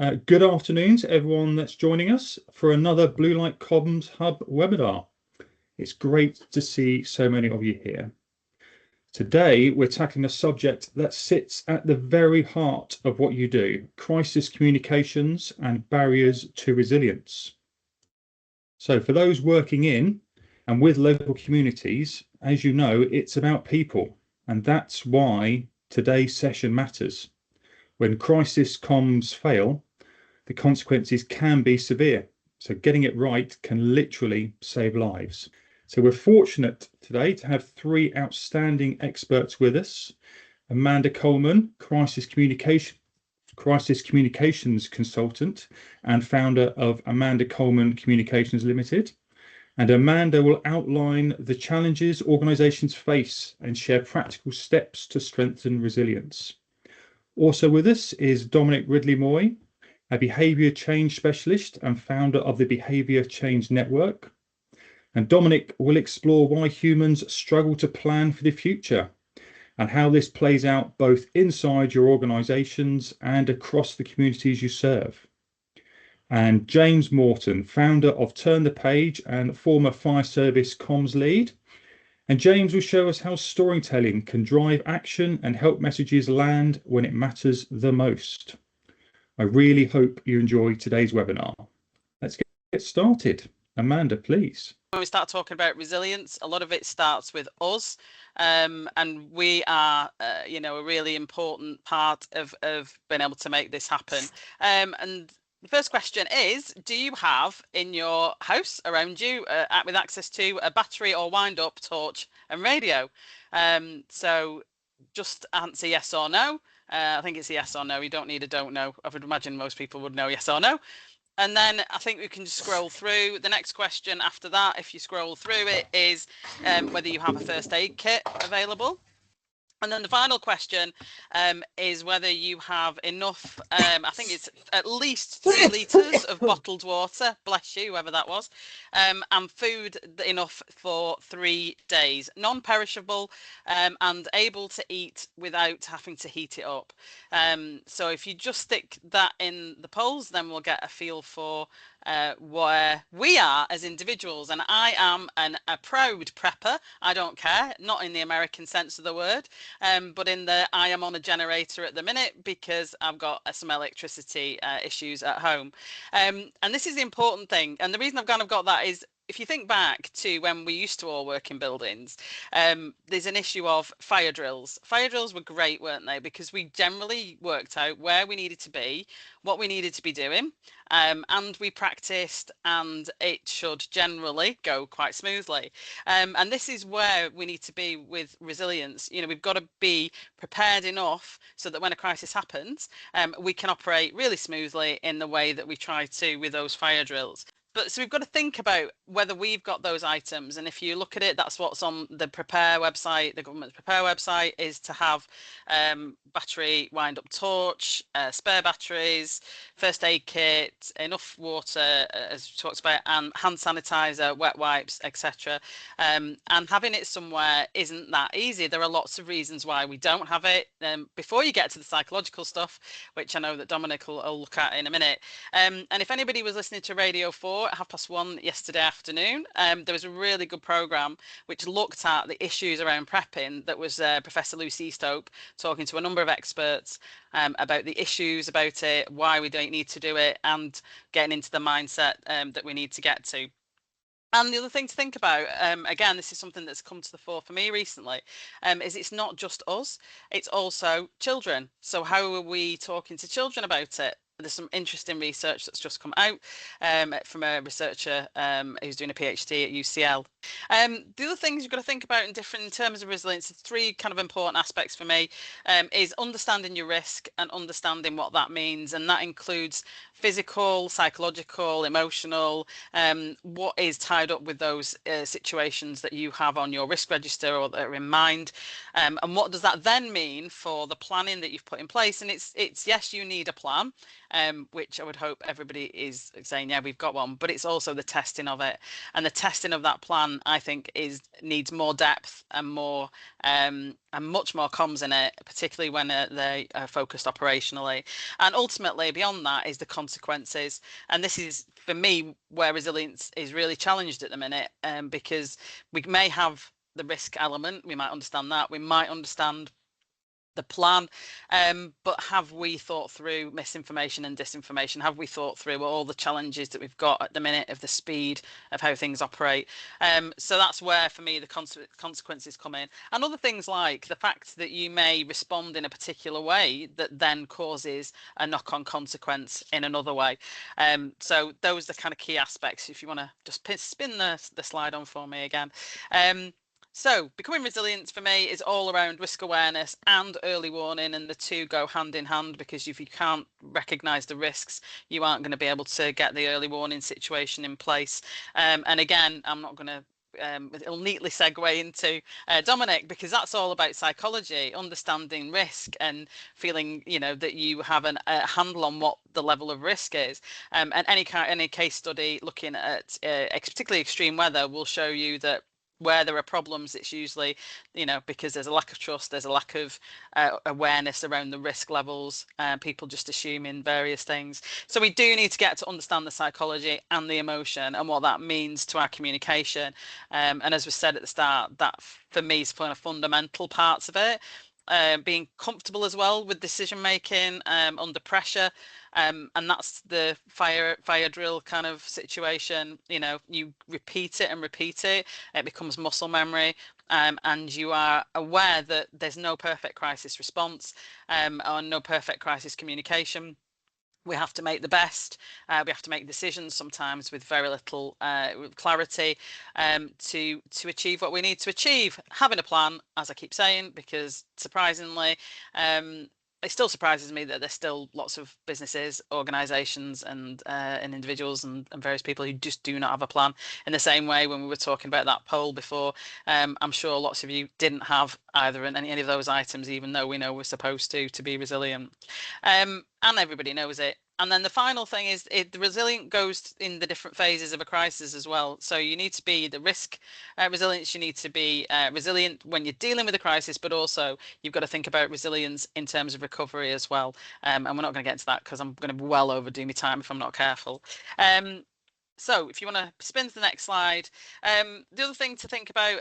Good afternoon to everyone that's joining us for another Blue Light Comms Hub webinar. It's great to see so many of you here. Today, we're tackling a subject that sits at the very heart of what you do, crisis communications and barriers to resilience. So for those working in and with local communities, as you know, it's about people, and that's why today's session matters. When crisis comms fail, the consequences can be severe. So getting it right can literally save lives. So we're fortunate today to have three outstanding experts with us. Amanda Coleman, crisis communications consultant and founder of Amanda Coleman Communications Limited. And Amanda will outline the challenges organisations face and share practical steps to strengthen resilience. Also with us is Dominic Ridley-Moy, a behaviour change specialist and founder of the Behaviour Change Network. And Dominic will explore why humans struggle to plan for the future and how this plays out both inside your organisations and across the communities you serve. And James Morton, founder of Turn the Page and former fire service comms lead. And James will show us how storytelling can drive action and help messages land when it matters the most. I really hope you enjoy today's webinar. Let's get started. Amanda, please. When we start talking about resilience, a lot of it starts with us, and we are, a really important part of being able to make this happen. And the first question is, do you have in your house around you with access to a battery or wind-up torch and radio? So just answer yes or no. I think it's a yes or no. You don't need a don't know. I would imagine most people would know yes or no. And then I think we can just scroll through. The next question after that, if you scroll through it, is whether you have a first aid kit available. And then the final question is whether you have enough, I think it's at least 3 litres of bottled water, bless you, whoever that was, and food enough for 3 days, non-perishable and able to eat without having to heat it up. So if you just stick that in the polls, then we'll get a feel for where we are as individuals. And I am a proud prepper. I don't care, not in the American sense of the word, but in the I am on a generator at the minute because I've got some electricity issues at home. And this is the important thing. And the reason I've kind of got that is, if you think back to when we used to all work in buildings, there's an issue of fire drills. Fire drills were great, weren't they? Because we generally worked out where we needed to be, what we needed to be doing, and we practiced, and it should generally go quite smoothly. And this is where we need to be with resilience. You know, we've got to be prepared enough so that when a crisis happens, we can operate really smoothly in the way that we try to with those fire drills. But so we've got to think about whether we've got those items. And if you look at it, that's what's on the Prepare website, the government's Prepare website, is to have battery wind-up torch, spare batteries, first aid kit, enough water, as we talked about, and hand sanitizer, wet wipes, etc. And having it somewhere isn't that easy. There are lots of reasons why we don't have it. Before you get to the psychological stuff, which I know that Dominic will look at in a minute. And if anybody was listening to Radio 4 at 1:30 yesterday afternoon, there was a really good programme which looked at the issues around prepping. That was Professor Lucy Stoke talking to a number of experts about the issues about it, why we don't need to do it, and getting into the mindset that we need to get to. And the other thing to think about, again, this is something that's come to the fore for me recently, is it's not just us, it's also children. So how are we talking to children about it? There's some interesting research that's just come out from a researcher who's doing a PhD at UCL. The other things you've got to think about in terms of resilience, 3 kind of important aspects for me, is understanding your risk and understanding what that means. And that includes physical, psychological, emotional, what is tied up with those situations that you have on your risk register or that are in mind. And what does that then mean for the planning that you've put in place? And it's yes, you need a plan. which I would hope everybody is saying, yeah, we've got one, but it's also the testing of it. And the testing of that plan, I think, needs more depth and more and much more comms in it, particularly when they are focused operationally. And ultimately, beyond that is the consequences. And this is, for me, where resilience is really challenged at the minute, because we may have the risk element, we might understand that, we might understand the plan, but have we thought through misinformation and disinformation? Have we thought through all the challenges that we've got at the minute of the speed of how things operate? So that's where, for me, the consequences come in, and other things like the fact that you may respond in a particular way that then causes a knock-on consequence in another way. So those are the kind of key aspects. If you want to just spin the slide on for me again. So becoming resilient for me is all around risk awareness and early warning, and the two go hand in hand, because if you can't recognise the risks, you aren't going to be able to get the early warning situation in place. And again, I'm not going to it'll neatly segue into Dominic, because that's all about psychology, understanding risk and feeling, that you have a handle on what the level of risk is. And any case study looking at particularly extreme weather will show you that where there are problems, it's usually, because there's a lack of trust, there's a lack of awareness around the risk levels, people just assuming various things. So we do need to get to understand the psychology and the emotion and what that means to our communication. And as we said at the start, that for me is one of the fundamental parts of it. Being comfortable as well with decision making under pressure, and that's the fire drill kind of situation. You repeat it and repeat it, it becomes muscle memory, and you are aware that there's no perfect crisis response, or no perfect crisis communication. We have to make the best. We have to make decisions sometimes with very little clarity, to achieve what we need to achieve. Having a plan, as I keep saying, because surprisingly, it still surprises me that there's still lots of businesses, organisations, and individuals and various people who just do not have a plan. In the same way, when we were talking about that poll before, I'm sure lots of you didn't have either in any of those items, even though we know we're supposed to be resilient. And everybody knows it. And then the final thing is the resilient goes in the different phases of a crisis as well. So you need to be the risk resilience, you need to be resilient when you're dealing with a crisis, but also you've got to think about resilience in terms of recovery as well. And we're not going to get into that because I'm going to well overdo my time if I'm not careful. So if you want to spin to the next slide, the other thing to think about,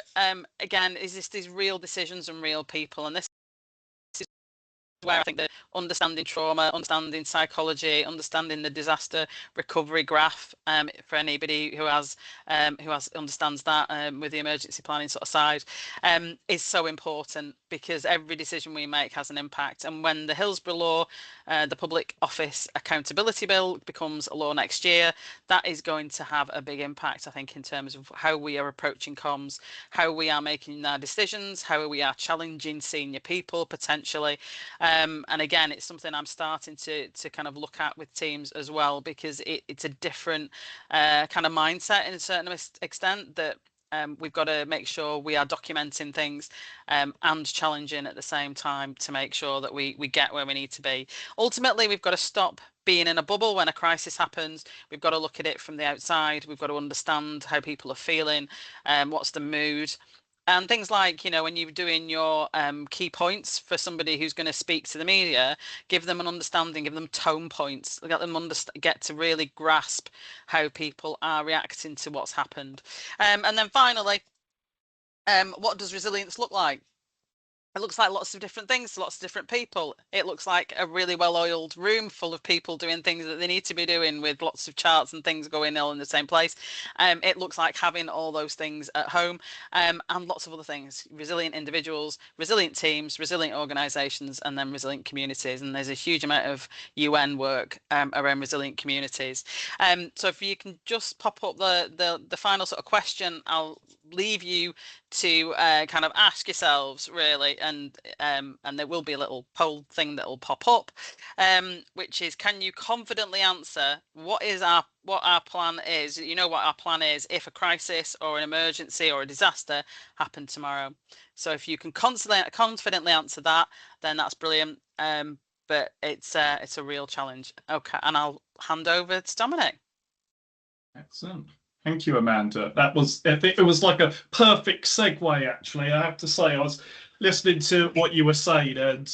again, is these real decisions and real people. And this is where I think that understanding trauma, understanding psychology, understanding the disaster recovery graph, for anybody who understands that with the emergency planning sort of side, is so important, because every decision we make has an impact. And when the Hillsborough Law, the Public Office Accountability Bill, becomes a law next year, that is going to have a big impact, I think, in terms of how we are approaching comms, how we are making our decisions, how we are challenging senior people potentially. And again, it's something I'm starting to kind of look at with teams as well, because it's a different kind of mindset in a certain extent, that we've got to make sure we are documenting things and challenging at the same time to make sure that we get where we need to be. Ultimately, we've got to stop being in a bubble when a crisis happens. We've got to look at it from the outside. We've got to understand how people are feeling, what's the mood. And things like, when you're doing your key points for somebody who's going to speak to the media, give them an understanding, give them tone points, let them get to really grasp how people are reacting to what's happened. And then finally, what does resilience look like? It looks like lots of different things to lots of different people. It looks like a really well-oiled room full of people doing things that they need to be doing, with lots of charts and things going all in the same place. It looks like having all those things at home, and lots of other things: resilient individuals, resilient teams, resilient organisations, and then resilient communities. And there's a huge amount of UN work around resilient communities. So if you can just pop up the final sort of question, I'll leave you to kind of ask yourselves, really, and there will be a little poll thing that will pop up, which is, can you confidently answer what our plan is? What our plan is if a crisis or an emergency or a disaster happened tomorrow. So if you can confidently answer that, then that's brilliant. but it's a real challenge. Okay, and I'll hand over to Dominic. Excellent. Thank you, Amanda. That was, I think it was like a perfect segue, actually. I have to say, I was listening to what you were saying, and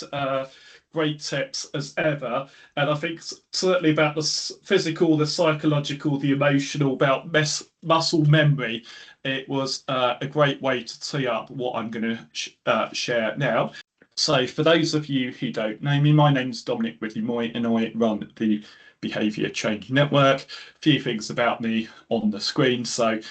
great tips as ever. And I think certainly about the physical, the psychological, the emotional, about muscle memory, it was a great way to tee up what I'm going to share now. So for those of you who don't know me, my name's Dominic Ridley-Moy, and I run the Behaviour Change Network. A few things about me on the screen. So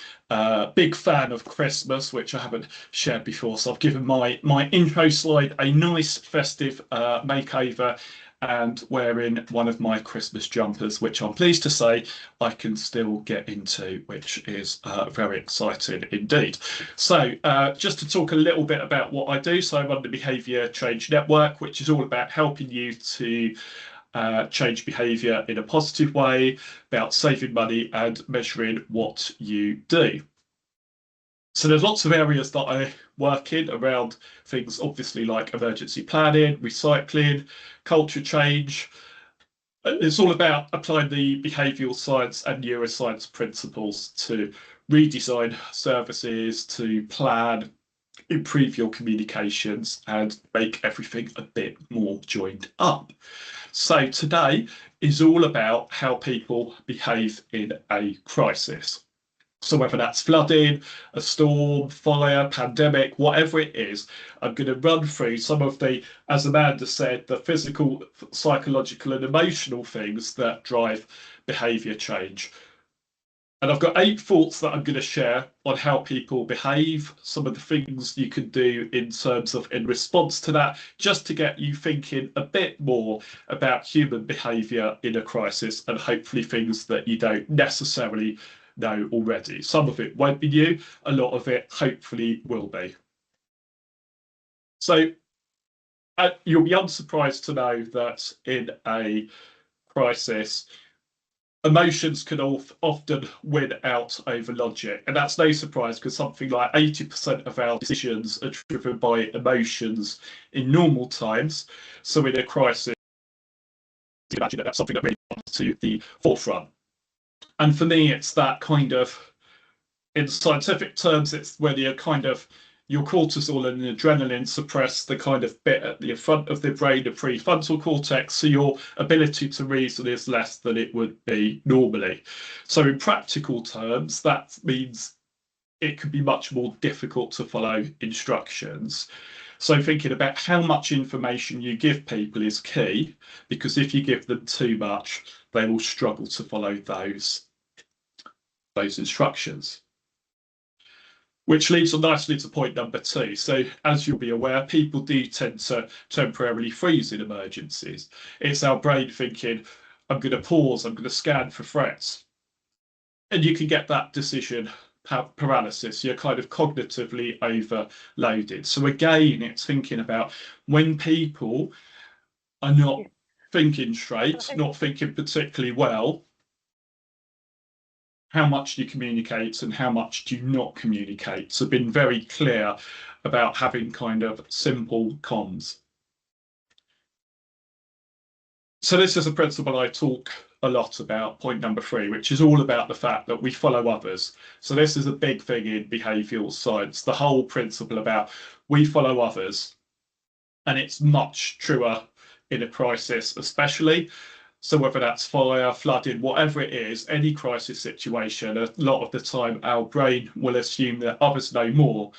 big fan of Christmas, which I haven't shared before. So I've given my intro slide a nice festive makeover, and wearing one of my Christmas jumpers, which I'm pleased to say I can still get into, which is very exciting indeed. So just to talk a little bit about what I do. So I run the Behaviour Change Network, which is all about helping you to change behaviour in a positive way, about saving money and measuring what you do. So there's lots of areas that I work in around things, obviously, like emergency planning, recycling, culture change. It's all about applying the behavioural science and neuroscience principles to redesign services, to plan, improve your communications, and make everything a bit more joined up. So today is all about how people behave in a crisis. So whether that's flooding, a storm, fire, pandemic, whatever it is, I'm going to run through some of the, as Amanda said, the physical, psychological and emotional things that drive behaviour change. And I've got 8 thoughts that I'm going to share on how people behave, some of the things you can do in terms of in response to that, just to get you thinking a bit more about human behaviour in a crisis, and hopefully things that you don't necessarily know already. Some of it won't be new, a lot of it hopefully will be. So you'll be unsurprised to know that in a crisis, emotions can often win out over logic. And that's no surprise, because something like 80% of our decisions are driven by emotions in normal times. So in a crisis, imagine that's something that really comes to the forefront. And for me, it's that kind of, in scientific terms, it's where you're kind of, your cortisol and adrenaline suppress the kind of bit at the front of the brain, the prefrontal cortex, so your ability to reason is less than it would be normally. So in practical terms, that means it can be much more difficult to follow instructions. So thinking about how much information you give people is key, because if you give them too much, they will struggle to follow those instructions. Which leads on nicely to point number 2. So as you'll be aware, people do tend to temporarily freeze in emergencies. It's our brain thinking, I'm going to pause, I'm going to scan for threats. And you can get that decision paralysis. You're kind of cognitively overloaded. So again, it's thinking about when people are not thinking straight, not thinking particularly well, how much do you communicate and how much do you not communicate? So being very clear about having kind of simple comms. So this is a principle I talk a lot about, point number 3, which is all about the fact that we follow others. So this is a big thing in behavioural science, the whole principle about we follow others. And it's much truer in a crisis, especially. So whether that's fire, flooding, whatever it is, any crisis situation, a lot of the time our brain will assume that others know more.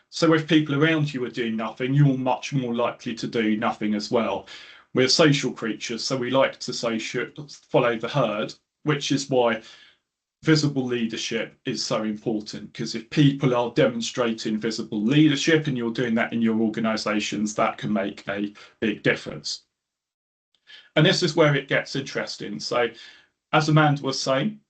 So if people around you are doing nothing, you're much more likely to do nothing as well. We're social creatures, so we like to follow the herd, which is why visible leadership is so important, because if people are demonstrating visible leadership and you're doing that in your organisations, that can make a big difference. And this is where it gets interesting. So as Amanda was saying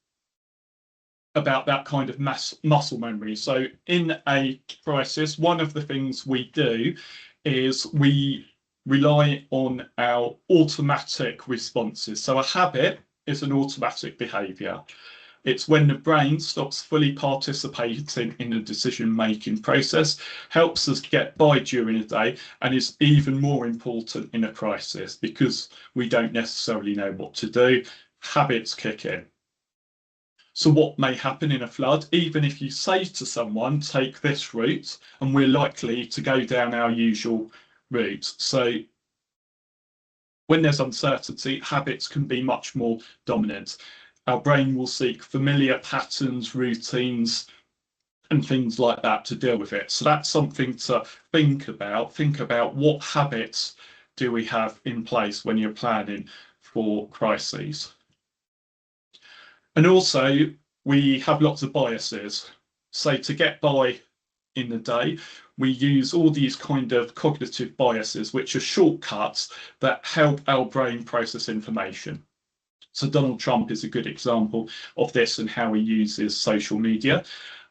about that kind of muscle memory. So in a crisis, one of the things we do is we rely on our automatic responses. So a habit is an automatic behaviour. It's when the brain stops fully participating in the decision-making process, helps us get by during a day, and is even more important in a crisis because we don't necessarily know what to do. Habits kick in. So what may happen in a flood, even if you say to someone, take this route, and we're likely to go down our usual route. So when there's uncertainty, habits can be much more dominant. Our brain will seek familiar patterns, routines, and things like that to deal with it. So that's something to think about. Think about what habits do we have in place when you're planning for crises. And also, we have lots of biases. So to get by in the day, we use all these kind of cognitive biases, which are shortcuts that help our brain process information. So Donald Trump is a good example of this and how he uses social media.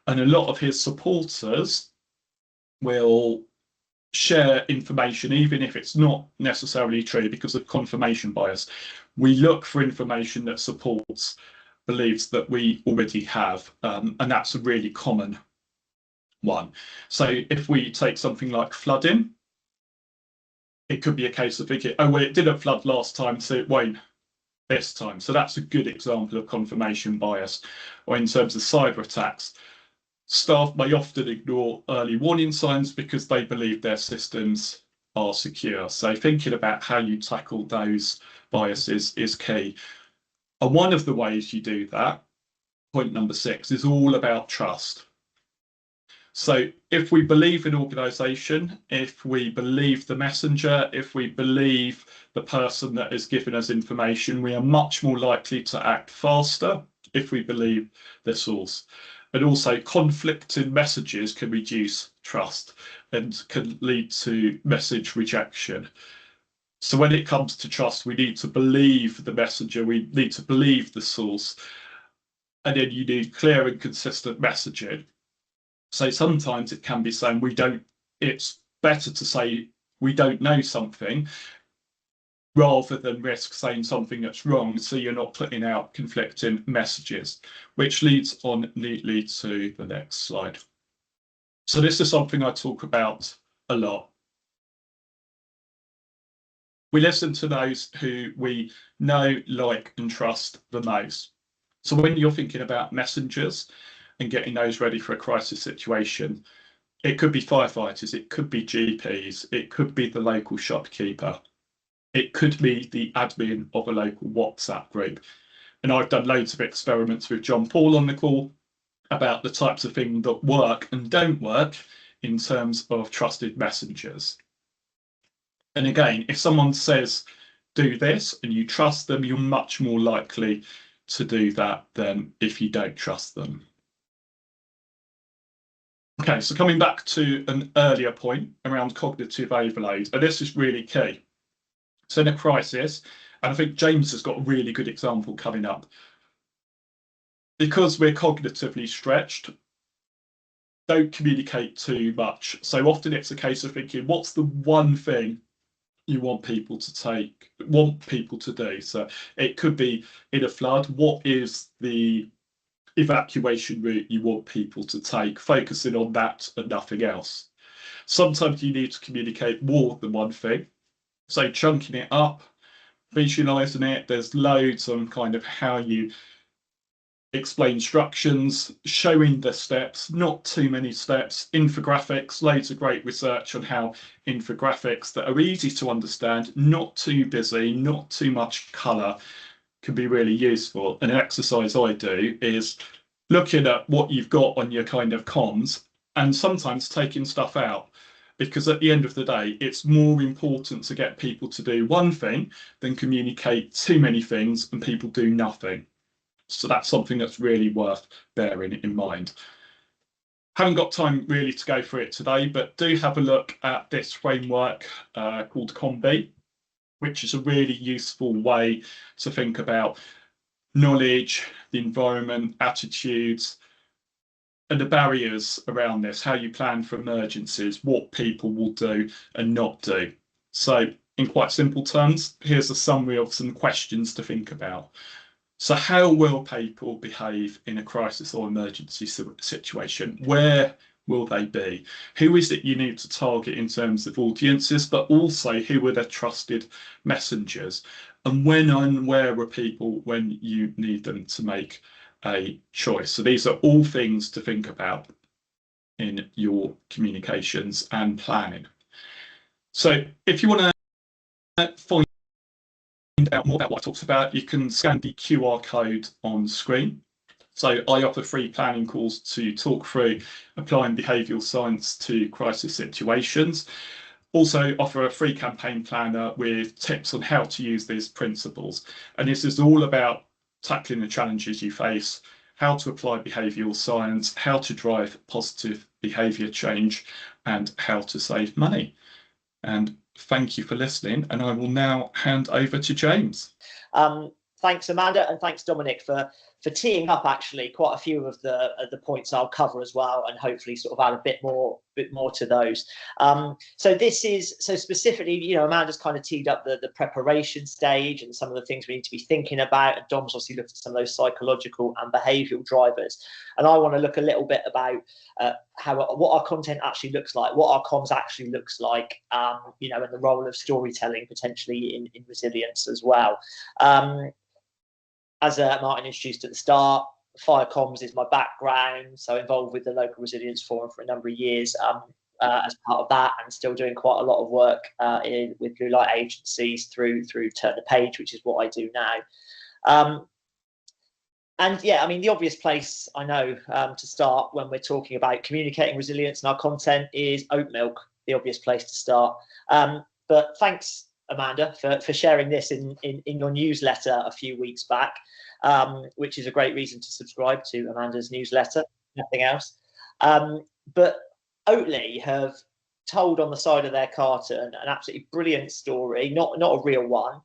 And a lot of his supporters will share information, even if it's not necessarily true, because of confirmation bias. We look for information that supports beliefs that we already have, and that's a really common one. So if we take something like flooding, it could be a case of thinking, oh, well, it didn't flood last time, so it won't this time. So that's a good example of confirmation bias. Or in terms of cyber attacks, staff may often ignore early warning signs because they believe their systems are secure. So thinking about how you tackle those biases is key. And one of the ways you do that, point number 6, is all about trust. So if we believe in organisation, if we believe the messenger, if we believe the person that has given us information, we are much more likely to act faster if we believe the source. And also conflicting messages can reduce trust and can lead to message rejection. So when it comes to trust, we need to believe the messenger, we need to believe the source, and then you need clear and consistent messaging. So sometimes it can be saying it's better to say we don't know something rather than risk saying something that's wrong, so you're not putting out conflicting messages, which leads on neatly to the next slide. So this is something I talk about a lot. We listen to those who we know, like, and trust the most. So when you're thinking about messengers and getting those ready for a crisis situation, it could be firefighters, it could be GPs, it could be the local shopkeeper, it could be the admin of a local WhatsApp group. And I've done loads of experiments with John Paul on the call about the types of things that work and don't work in terms of trusted messengers. And again, if someone says, do this, and you trust them, you're much more likely to do that than if you don't trust them. Okay, so coming back to an earlier point around cognitive overload, and this is really key. So in a crisis, and I think James has got a really good example coming up, because we're cognitively stretched, don't communicate too much. So often it's a case of thinking, what's the one thing you want people to do? So it could be in a flood, what is the evacuation route you want people to take, focusing on that and nothing else. Sometimes you need to communicate more than one thing. So chunking it up, visualizing it, there's loads on kind of how you explain instructions, showing the steps, not too many steps, infographics, loads of great research on how infographics that are easy to understand, not too busy, not too much colour, can be really useful. And an exercise I do is looking at what you've got on your kind of comms and sometimes taking stuff out, because at the end of the day, it's more important to get people to do one thing than communicate too many things and people do nothing. So that's something that's really worth bearing in mind. Haven't got time really to go through it today, but do have a look at this framework called COMBI, which is a really useful way to think about knowledge, the environment, attitudes, and the barriers around this, how you plan for emergencies, what people will do and not do. So in quite simple terms, here's a summary of some questions to think about. So how will people behave in a crisis or emergency situation? Where will they be? Who is it you need to target in terms of audiences, but also who are their trusted messengers? And when and where are people when you need them to make a choice? So these are all things to think about in your communications and planning. So if you want to find out more about what I talked about, you can scan the QR code on screen. So I offer free planning calls to talk through applying behavioural science to crisis situations. Also offer a free campaign planner with tips on how to use these principles. And this is all about tackling the challenges you face, how to apply behavioural science, how to drive positive behaviour change, and how to save money. And thank you for listening. And I will now hand over to James. Thanks, Amanda, and thanks, Dominic, for teeing up actually quite a few of the points I'll cover as well, and hopefully sort of add a bit more to those. So specifically, you know, Amanda's kind of teed up the preparation stage and some of the things we need to be thinking about, and Dom's obviously looked at some of those psychological and behavioural drivers. And I want to look a little bit about what our content actually looks like, what our comms actually looks like, you know, and the role of storytelling potentially in resilience as well. As Martin introduced at the start, fire comms is my background, so involved with the local resilience forum for a number of years as part of that, and still doing quite a lot of work with blue light agencies through Turn the Page, which is what I do now. And yeah, I mean, the obvious place I know to start when we're talking about communicating resilience in our content is oat milk, the obvious place to start. But thanks, Amanda, for sharing this in your newsletter a few weeks back, which is a great reason to subscribe to Amanda's newsletter, nothing else. But Oatly have told on the side of their carton an absolutely brilliant story, not a real one,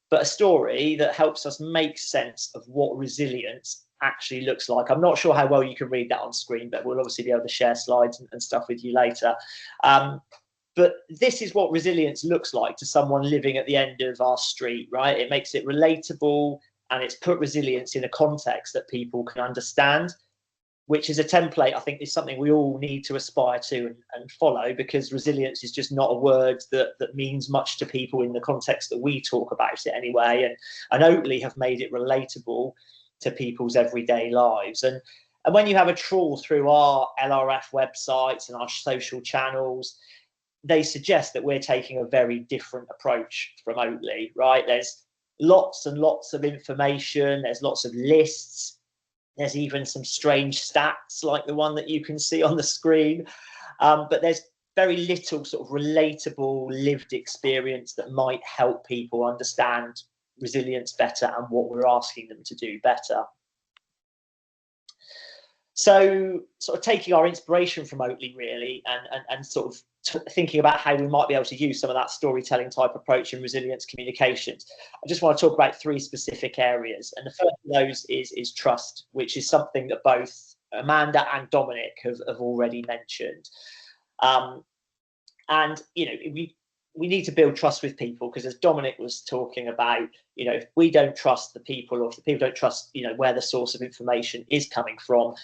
but a story that helps us make sense of what resilience actually looks like. I'm not sure how well you can read that on screen, but we'll obviously be able to share slides and stuff with you later. But this is what resilience looks like to someone living at the end of our street, right? It makes it relatable, and it's put resilience in a context that people can understand, which is a template I think is something we all need to aspire to and follow, because resilience is just not a word that means much to people in the context that we talk about it anyway. And Oatly have made it relatable to people's everyday lives. And when you have a trawl through our LRF websites and our social channels, they suggest that we're taking a very different approach from Oatly, right? There's lots and lots of information, there's lots of lists, there's even some strange stats like the one that you can see on the screen, but there's very little sort of relatable lived experience that might help people understand resilience better and what we're asking them to do better. So sort of taking our inspiration from Oatly really, and sort of thinking about how we might be able to use some of that storytelling type approach in resilience communications, I just want to talk about three specific areas. And the first of those is trust, which is something that both Amanda and Dominic have already mentioned. And, you know, we need to build trust with people, because as Dominic was talking about, you know, if we don't trust the people, or if the people don't trust, you know, where the source of information is coming from,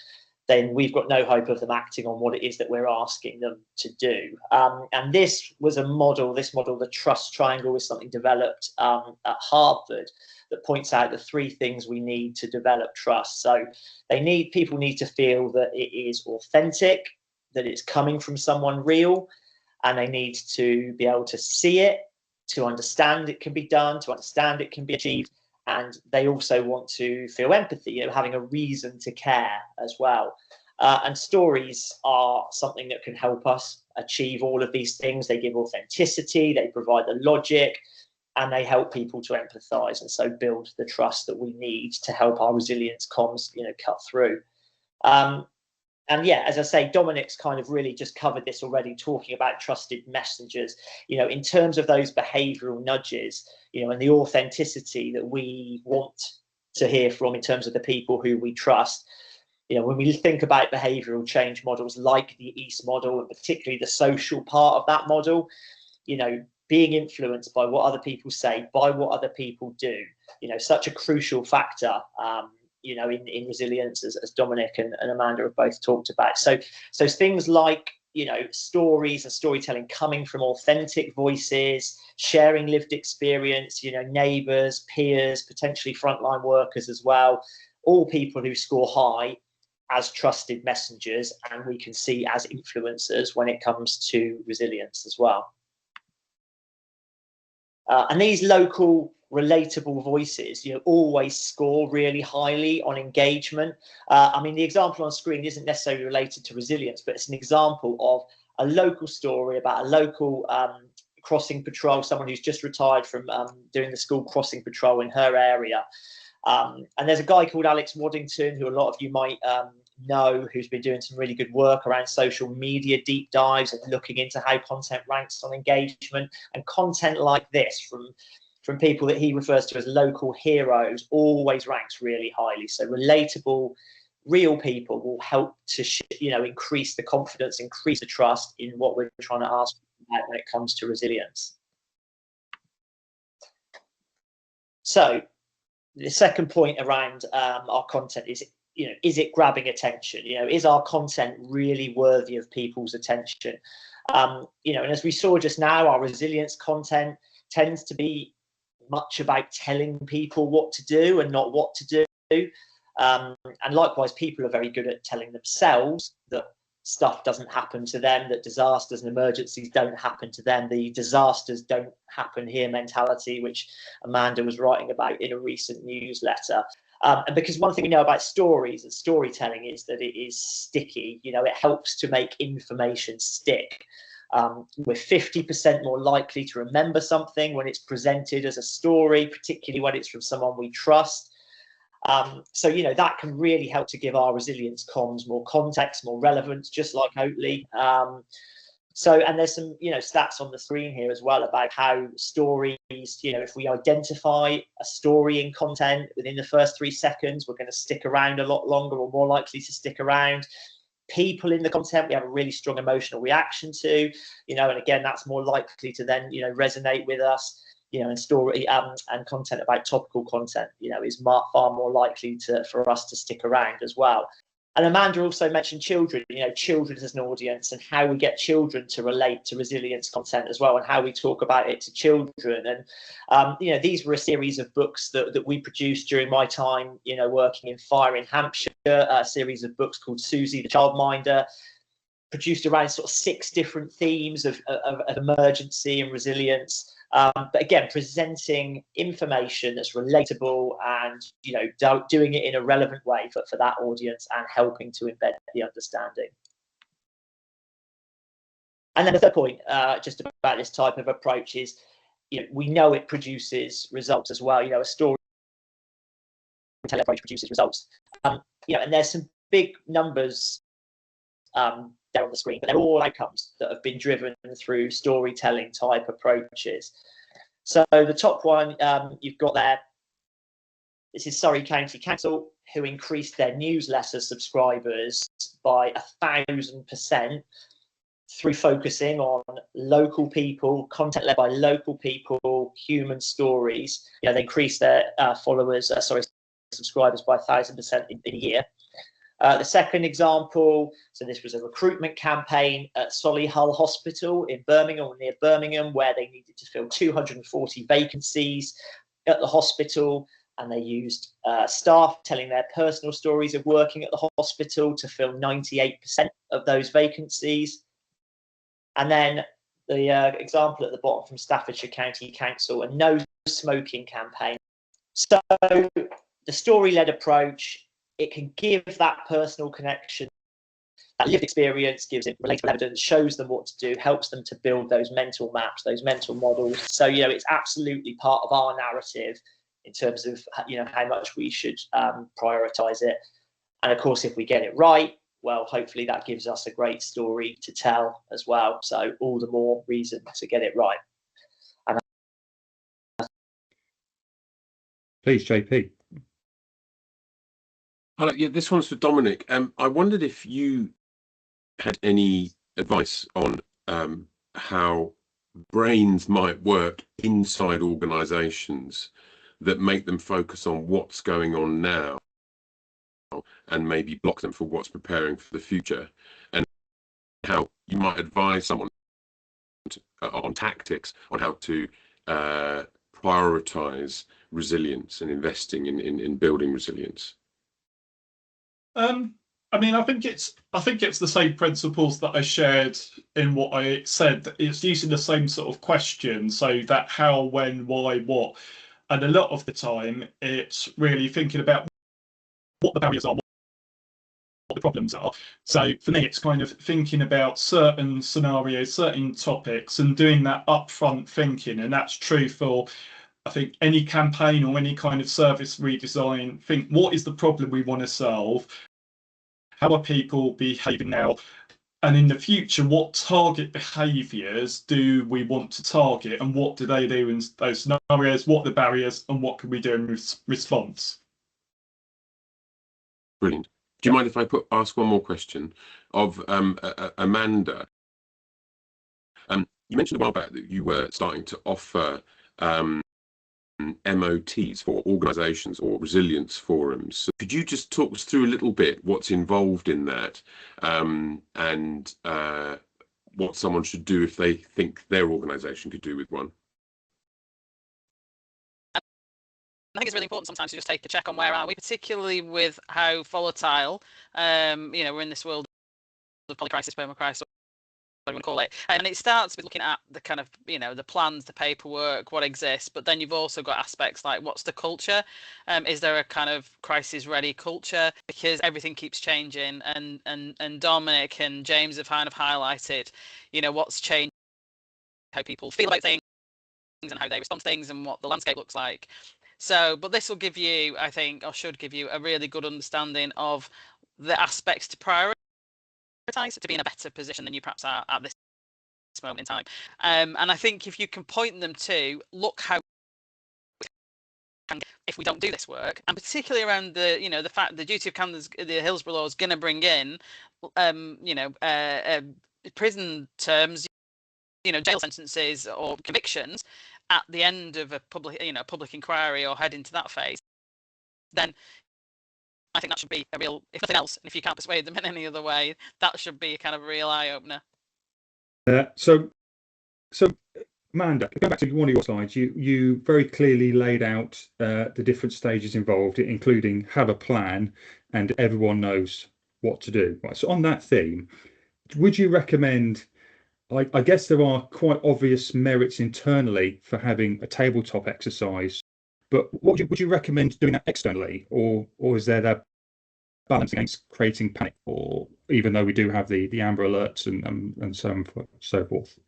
then we've got no hope of them acting on what it is that we're asking them to do. And this was a model, the trust triangle, is something developed at Harvard that points out the three things we need to develop trust. So people need to feel that it is authentic, that it's coming from someone real, and they need to be able to see it, to understand it can be done, to understand it can be achieved. And they also want to feel empathy, you know, having a reason to care as well. And stories are something that can help us achieve all of these things. They give authenticity, they provide the logic, and they help people to empathise, and so build the trust that we need to help our resilience comms, you know, cut through. And yeah, as I say, Dominic's kind of really just covered this already, talking about trusted messengers, you know, in terms of those behavioural nudges, you know, and the authenticity that we want to hear from in terms of the people who we trust. You know, when we think about behavioural change models like the EAST model, and particularly the social part of that model, you know, being influenced by what other people say, by what other people do, such a crucial factor, in resilience, as Dominic and Amanda have both talked about. So things like, stories and storytelling coming from authentic voices, sharing lived experience, neighbours, peers, potentially frontline workers as well, all people who score high as trusted messengers, and we can see as influencers when it comes to resilience as well. And these local relatable voices, always score really highly on engagement. I mean, the example on screen isn't necessarily related to resilience, but it's an example of a local story about a local crossing patrol, someone who's just retired from doing the school crossing patrol in her area. And there's a guy called Alex Waddington, who a lot of you might know, who's been doing some really good work around social media deep dives and looking into how content ranks on engagement. And content like this from people that he refers to as local heroes always ranks really highly. So relatable, real people will help to increase the confidence, increase the trust in what we're trying to ask about when it comes to resilience. So the second point around our content is, is it grabbing attention? Is our content really worthy of people's attention? And as we saw just now, our resilience content tends to be much about telling people what to do and not what to do. And likewise, people are very good at telling themselves that stuff doesn't happen to them, that disasters and emergencies don't happen to them, the disasters don't happen here mentality, which Amanda was writing about in a recent newsletter. And because one thing we know about stories and storytelling is that it is sticky, it helps to make information stick. We're 50% more likely to remember something when it's presented as a story, particularly when it's from someone we trust. So that can really help to give our resilience comms more context, more relevance, just like Oatly. And there's some stats on the screen here as well about how stories, if we identify a story in content within the first 3 seconds, we're going to stick around a lot longer, or more likely to stick around. People in the content we have a really strong emotional reaction to, and again, that's more likely to then resonate with us. And story and content about topical content, is far more likely for us to stick around as well. And Amanda also mentioned children, children as an audience, and how we get children to relate to resilience content as well, and how we talk about it to children. And these were a series of books that we produced during my time, working in fire in Hampshire. A series of books called Susie the Childminder, produced around sort of 6 different themes of emergency and resilience. But again, presenting information that's relatable and doing it in a relevant way for that audience, and helping to embed the understanding. And then the third point, just about this type of approach, is we know it produces results as well. A story approach produces results. And there's some big numbers there on the screen, but they're all outcomes that have been driven through storytelling type approaches. So the top one you've got there, this is Surrey County Council, who increased their newsletter subscribers by 1,000% through focusing on local people, content led by local people, human stories. They increased their subscribers by 1,000% in a year. The second example, so this was a recruitment campaign at Solihull Hospital in Birmingham, or near Birmingham, where they needed to fill 240 vacancies at the hospital, and they used staff telling their personal stories of working at the hospital to fill 98% of those vacancies. And then the example at the bottom from Staffordshire County Council, a no smoking campaign. So the story-led approach, it can give that personal connection, that lived experience, gives it relatable evidence, shows them what to do, helps them to build those mental maps, those mental models. So, it's absolutely part of our narrative in terms of, how much we should prioritize it. And of course, if we get it right, well, hopefully that gives us a great story to tell as well. So all the more reason to get it right. And Please, JP. Hello, yeah, this one's for Dominic. I wondered if you had any advice on how brains might work inside organisations that make them focus on what's going on now and maybe block them for what's preparing for the future, and how you might advise someone on tactics on how to prioritize resilience and investing in building resilience? I mean, I think it's the same principles that I shared in what I said. That it's using the same sort of question, so that how, when, why, what, and a lot of the time it's really thinking about what the barriers are, what the problems are. So for me, it's kind of thinking about certain scenarios, certain topics, and doing that upfront thinking, and that's true for, I think, any campaign or any kind of service redesign. Think, what is the problem we want to solve? How are people behaving now? And in the future, what target behaviours do we want to target, and what do they do in those scenarios? What are the barriers, and what can we do in response? Brilliant. Do you mind if I ask one more question of Amanda? You mentioned a while back that you were starting to offer MOTs for organisations or resilience forums. So could you just talk us through a little bit what's involved in that, and what someone should do if they think their organisation could do with one? I think it's really important sometimes to just take a check on where are we, particularly with how volatile, we're in this world of polycrisis, permacrisis, what you want to call it. And it starts with looking at the kind of, the plans, the paperwork, what exists, but then you've also got aspects like what's the culture? Is there a kind of crisis ready culture? Because everything keeps changing, and Dominic and James have kind of highlighted, what's changed, how people feel about things and how they respond to things and what the landscape looks like. So, but this will give you, I think, or should give you, a really good understanding of the aspects to prioritise to be in a better position than you perhaps are at this moment in time. And I think if you can point them to look how, if we don't do this work, and particularly around the, the fact the duty of candor, the Hillsborough law is going to bring in, prison terms, jail sentences or convictions at the end of a public inquiry or head into that phase, then I think that should be a real, if nothing else, and if you can't persuade them in any other way, that should be a kind of real eye-opener. So Amanda, going back to one of your slides, you very clearly laid out the different stages involved, including have a plan and everyone knows what to do. Right. So on that theme, would you recommend, I guess there are quite obvious merits internally for having a tabletop exercise, but would you recommend doing that externally, or is there that balance against creating panic, or even though we do have the Amber Alerts and so forth?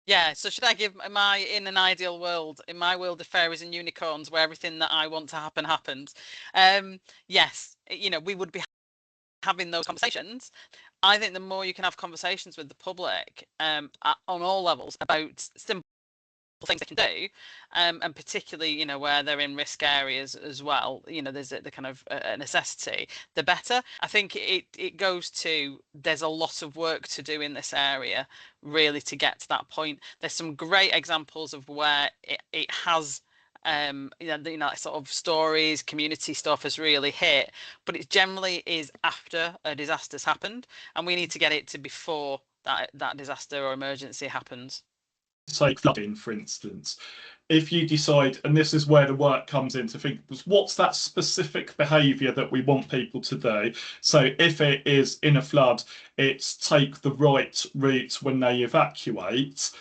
Yeah, so should I give in an ideal world, in my world of fairies and unicorns, where everything that I want to happen happens? Yes, we would be having those conversations. I think the more you can have conversations with the public on all levels about simple things they can do, and particularly where they're in risk areas as well, there's the kind of a necessity, the better. I think it goes to, there's a lot of work to do in this area really to get to that point. There's some great examples of where it has sort of stories, community stuff has really hit, but it generally is after a disaster's happened, and we need to get it to before that disaster or emergency happens. Take flooding, for instance. If you decide, and this is where the work comes in, to think, what's that specific behaviour that we want people to do? So if it is in a flood, it's take the right route when they evacuate.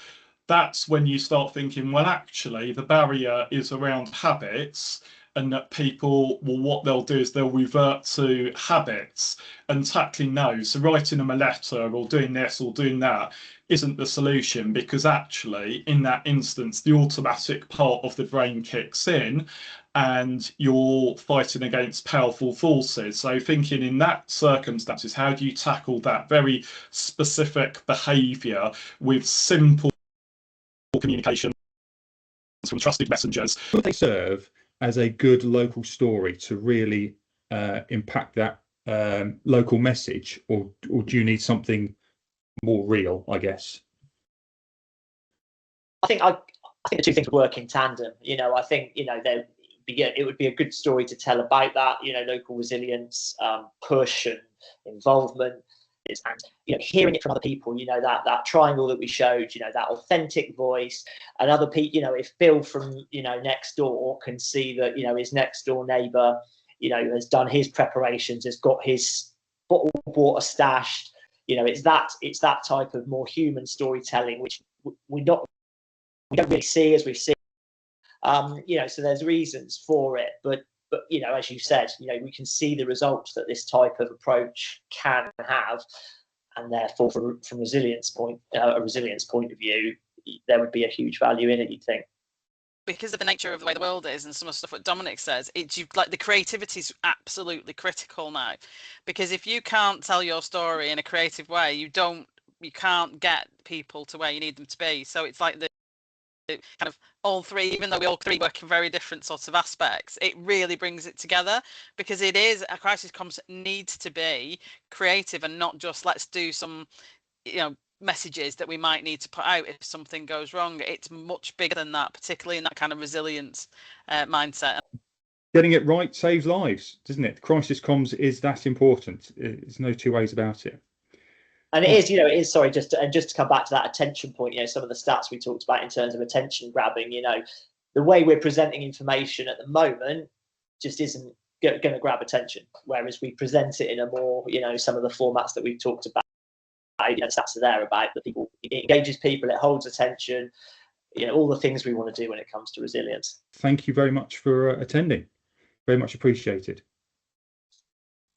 That's when you start thinking, well, actually, the barrier is around habits, and that people, well, what they'll do is they'll revert to habits and tackling those. So writing them a letter or doing this or doing that isn't the solution, because actually in that instance the automatic part of the brain kicks in and you're fighting against powerful forces. So thinking in that circumstances, how do you tackle that very specific behaviour with simple communication from trusted messengers? Would they serve as a good local story to really impact that local message, or do you need something more real, I guess? I think the two things would work in tandem. You know, I think, you know, it would be a good story to tell about that, you know, local resilience, push and involvement. And, you know, hearing it from other people, you know, that triangle that we showed, you know, that authentic voice, and other people, you know, if Bill from, you know, next door can see that, you know, his next door neighbour, you know, has done his preparations, has got his bottled water stashed, you know, it's that type of more human storytelling, which we don't really see as we see. You know, so there's reasons for it, but you know, as you said, you know, we can see the results that this type of approach can have, and therefore, from a resilience point of view, there would be a huge value in it, you'd think. Because of the nature of the way the world is, and some of the stuff that Dominic says, like the creativity is absolutely critical now, because if you can't tell your story in a creative way, you can't get people to where you need them to be. So it's like the kind of all three, even though we all three work in very different sorts of aspects, it really brings it together, because it is a crisis comms needs to be creative and not just let's do some, you know, messages that we might need to put out if something goes wrong. It's much bigger than that, particularly in that kind of resilience mindset. Getting it right saves lives, doesn't it? Crisis comms is that important. There's no two ways about it. And it is, you know, it is, sorry, just to come back to that attention point, you know, some of the stats we talked about in terms of attention grabbing, you know, the way we're presenting information at the moment just isn't going to grab attention. Whereas we present it in a more, you know, some of the formats that we've talked about, you know, stats are there about the people, it engages people, it holds attention, you know, all the things we want to do when it comes to resilience. Thank you very much for attending. Very much appreciated.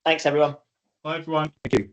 Thanks, everyone. Bye, everyone. Thank you.